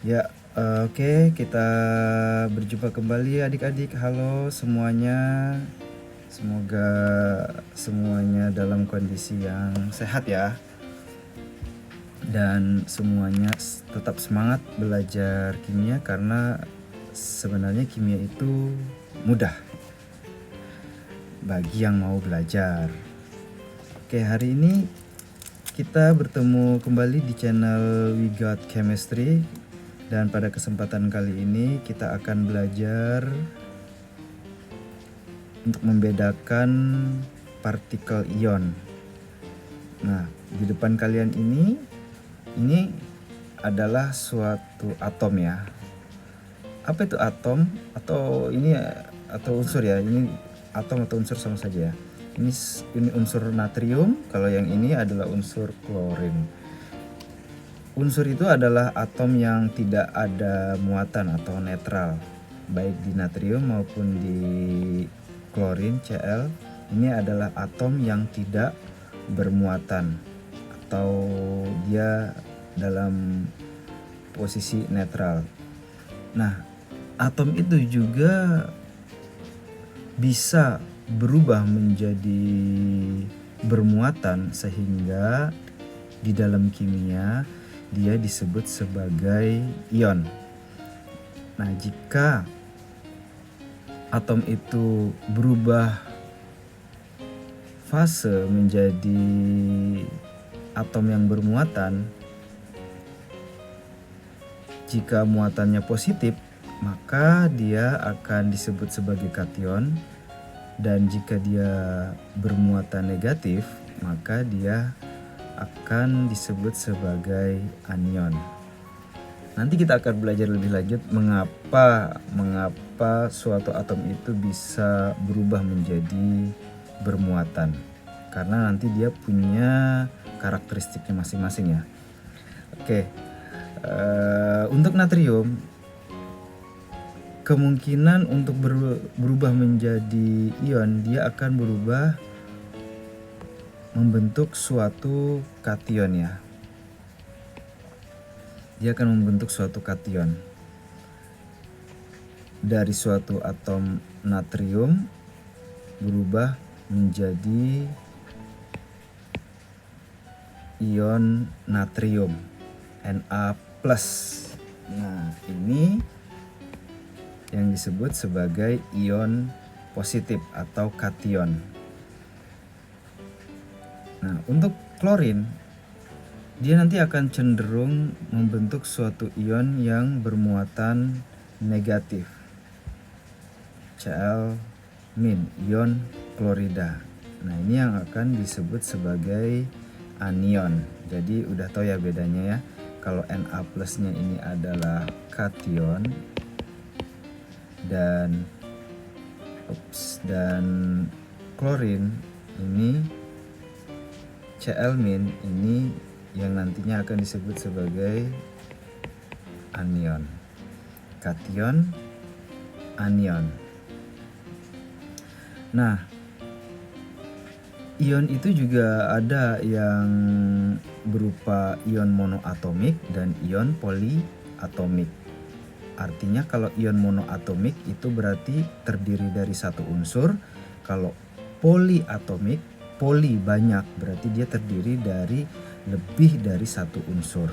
Ya, oke, kita berjumpa kembali adik-adik. Halo semuanya. Semoga semuanya dalam kondisi yang sehat ya. Dan semuanya tetap semangat belajar kimia karena sebenarnya kimia itu mudah bagi yang mau belajar. Oke, hari ini kita bertemu kembali di channel We Got Chemistry. Dan pada kesempatan kali ini kita akan belajar untuk membedakan partikel ion. Nah, di depan kalian ini adalah suatu atom ya. Apa itu atom? Atau unsur ya? Ini atom atau unsur sama saja ya. Ini unsur natrium, kalau yang ini adalah unsur klorin. Unsur itu adalah atom yang tidak ada muatan atau netral, baik di natrium maupun di klorin Cl. Ini adalah atom yang tidak bermuatan atau dia dalam posisi netral. Nah, atom itu juga bisa berubah menjadi bermuatan sehingga di dalam kimia dia disebut sebagai ion. Nah, jika atom itu berubah fase menjadi atom yang bermuatan, jika muatannya positif, maka dia akan disebut sebagai kation, dan jika dia bermuatan negatif, maka dia akan disebut sebagai anion. Nanti kita akan belajar lebih lanjut mengapa suatu atom itu bisa berubah menjadi bermuatan. Karena nanti dia punya karakteristiknya masing-masing ya. Oke, untuk natrium kemungkinan untuk berubah menjadi ion, dia akan berubah membentuk suatu kation ya. Dia akan membentuk suatu kation. Dari suatu atom natrium berubah menjadi ion natrium Na+. Nah, ini yang disebut sebagai ion positif atau kation. Nah, untuk klorin, dia nanti akan cenderung membentuk suatu ion yang bermuatan negatif. Cl-, ion klorida. Nah, ini yang akan disebut sebagai anion. Jadi udah tahu ya bedanya ya. Kalau Na plusnya ini adalah kation dan klorin ini Cl- ini yang nantinya akan disebut sebagai anion. Kation, anion. Nah, ion itu juga ada yang berupa ion monoatomik dan ion poliatomik. Artinya kalau ion monoatomik itu berarti terdiri dari satu unsur. Kalau poliatomik, poli banyak, berarti dia terdiri dari lebih dari satu unsur.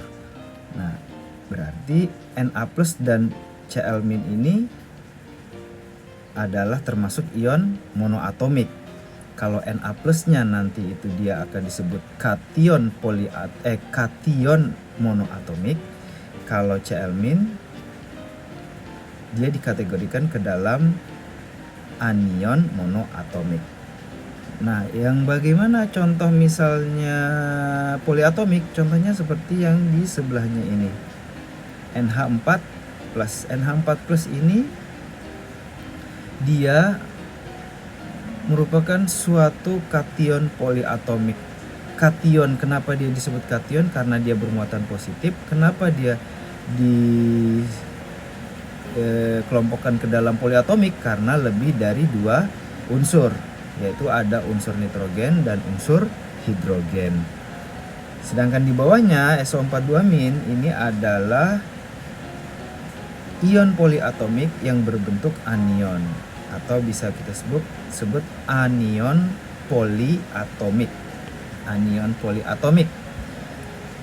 Nah, berarti Na+ dan Cl- ini adalah termasuk ion monoatomik. Kalau Na plusnya nanti itu dia akan disebut kation kation monoatomik. Kalau Cl- dia dikategorikan ke dalam anion monoatomik. Nah, yang bagaimana contoh misalnya poliatomik? Contohnya seperti yang di sebelahnya ini. NH4+. NH4+ ini dia merupakan suatu kation poliatomik. Kation, kenapa dia disebut kation? Karena dia bermuatan positif. Kenapa dia dikelompokkan ke dalam poliatomik? Karena lebih dari dua unsur, yaitu ada unsur nitrogen dan unsur hidrogen. Sedangkan di bawahnya SO42- ini adalah ion poliatomik yang berbentuk anion, atau bisa kita sebut anion poliatomik. Anion poliatomik.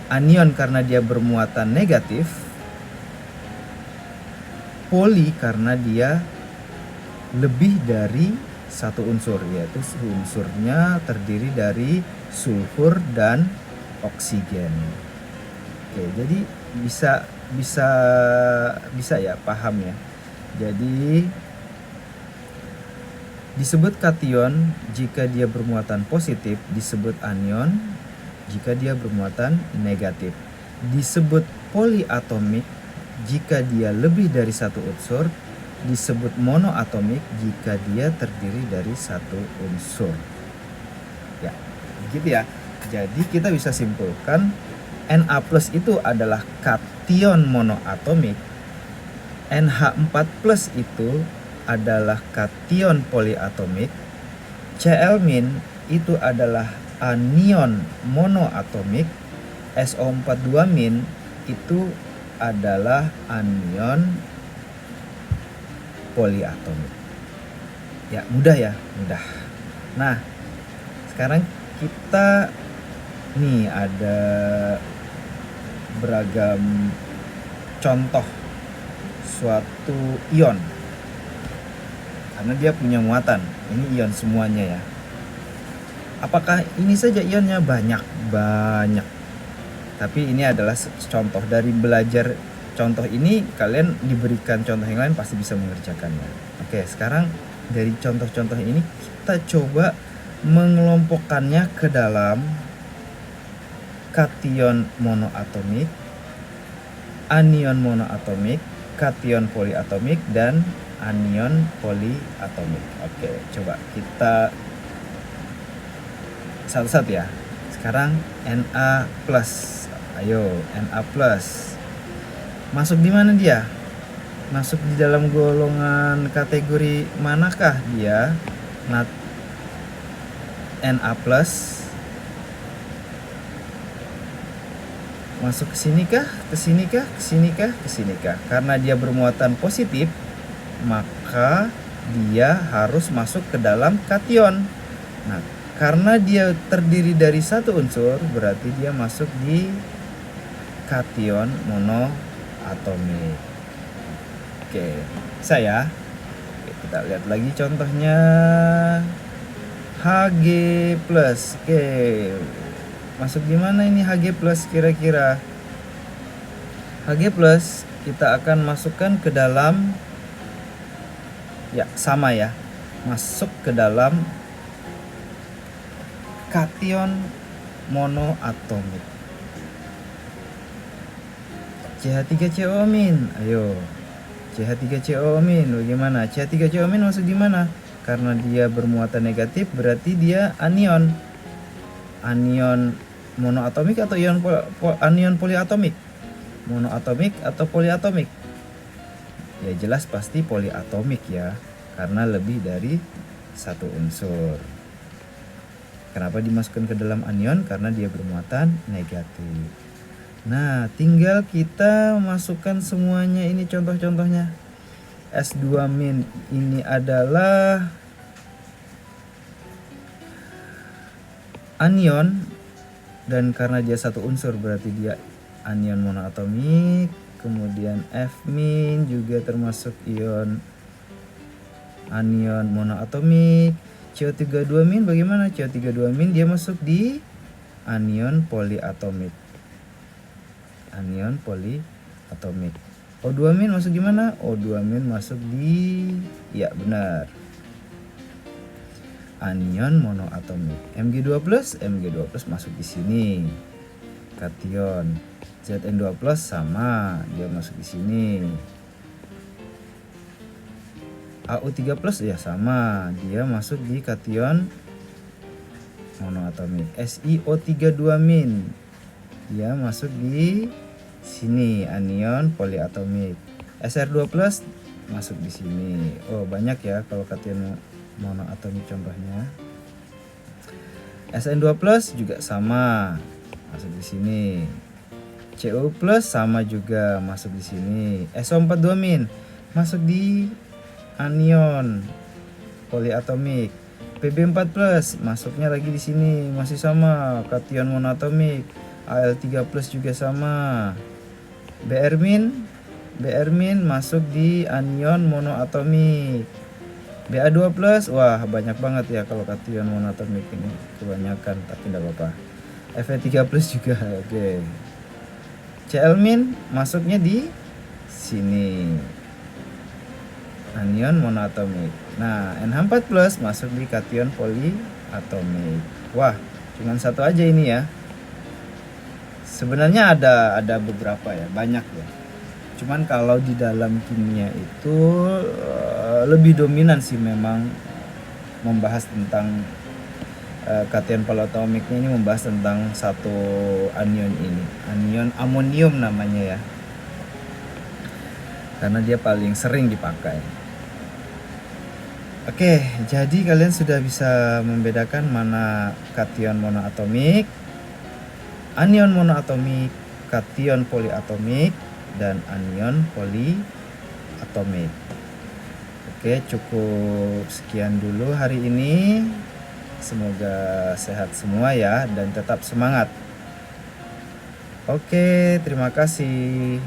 Anion karena dia bermuatan negatif, poli karena dia lebih dari satu unsur, yaitu unsurnya terdiri dari sulfur dan oksigen. Oke, jadi bisa ya, paham ya. Jadi disebut kation jika dia bermuatan positif, disebut anion jika dia bermuatan negatif. Disebut poliatomik jika dia lebih dari satu unsur, disebut monoatomik jika dia terdiri dari satu unsur. Ya, gitu ya. Jadi kita bisa simpulkan Na+ itu adalah kation monoatomik, NH4+ itu adalah kation poliatomik, Cl- itu adalah anion monoatomik, SO42- itu adalah anion poliatomik. Ya, mudah ya, mudah. Nah, sekarang kita nih ada beragam contoh suatu ion. Karena dia punya muatan. Ini ion semuanya ya. Apakah ini saja ionnya? Banyak. Tapi ini adalah contoh. Dari belajar contoh ini, kalian diberikan contoh yang lain pasti bisa mengerjakannya. Oke, sekarang dari contoh-contoh ini kita coba mengelompokkannya ke dalam kation monoatomik, anion monoatomik, kation poliatomik, dan anion poliatomik. Oke, coba kita satu-satu ya. Sekarang Na+. Ayo, Na+. Masuk di mana dia? Masuk di dalam golongan kategori manakah dia? Na+. Masuk ke sini kah? Ke sini kah? Ke sini kah? Ke sini kah? Karena dia bermuatan positif, maka dia harus masuk ke dalam kation. Nah, karena dia terdiri dari satu unsur, berarti dia masuk di kation monoatomik. Oke, saya kita lihat lagi contohnya. Hg+. Oke, masuk di mana ini Hg+ kira-kira? Hg+ kita akan masukkan ke dalam, ya sama ya, masuk ke dalam kation monoatomik. CH3CO-. Ayo, CH3CO-. Bagaimana? CH3CO- masuk di mana? Karena dia bermuatan negatif, berarti dia anion. Anion monoatomik atau anion poliatomik? Monoatomik atau poliatomik? Ya jelas pasti poliatomik ya, karena lebih dari satu unsur. Kenapa dimasukkan ke dalam anion? Karena dia bermuatan negatif. Nah, tinggal kita masukkan semuanya ini contoh-contohnya. S2- ini adalah anion, dan karena dia satu unsur berarti dia anion monoatomik. Kemudian F- juga termasuk ion anion monoatomik. CO32- bagaimana? CO32- dia masuk di anion poliatomik. Anion poliatomik. O2- masuk di mana? O2- masuk di, ya benar, anion monoatomik. Mg2+, masuk di sini, kation. Zn2+ sama, dia masuk di sini. Au3+ ya sama, dia masuk di kation monoatomik. SiO32- dia masuk di sini, anion poliatomik. Sr2+ masuk di sini. Oh, banyak ya kalau kation monoatomik contohnya. Sn2+ juga sama, masuk di sini. Cu plus sama juga masuk di sini. SO42- masuk di anion poliatomik. Pb4 plus masuknya lagi di sini, masih sama kation monoatomik. Al3 plus juga sama. Br- masuk di anion monoatomik. Ba2 plus, wah banyak banget ya kalau kation monoatomik ini, kebanyakan, tapi tidak apa-apa. Fe3 plus juga, oke. Cl- masuknya di sini, anion monoatomik. Nah, NH4 plus masuk di kation poliatomik. Wah, cuman satu aja ini ya. Sebenarnya ada beberapa ya, banyak ya. Cuman kalau di dalam kimia itu lebih dominan sih memang membahas tentang kation poliatomiknya ini, membahas tentang satu anion ini, anion amonium namanya ya, karena dia paling sering dipakai. Oke, jadi kalian sudah bisa membedakan mana kation monoatomik, anion monoatomik, kation poliatomik, dan anion poliatomik. Oke, cukup sekian dulu hari ini. Semoga sehat semua ya dan tetap semangat. Oke, terima kasih.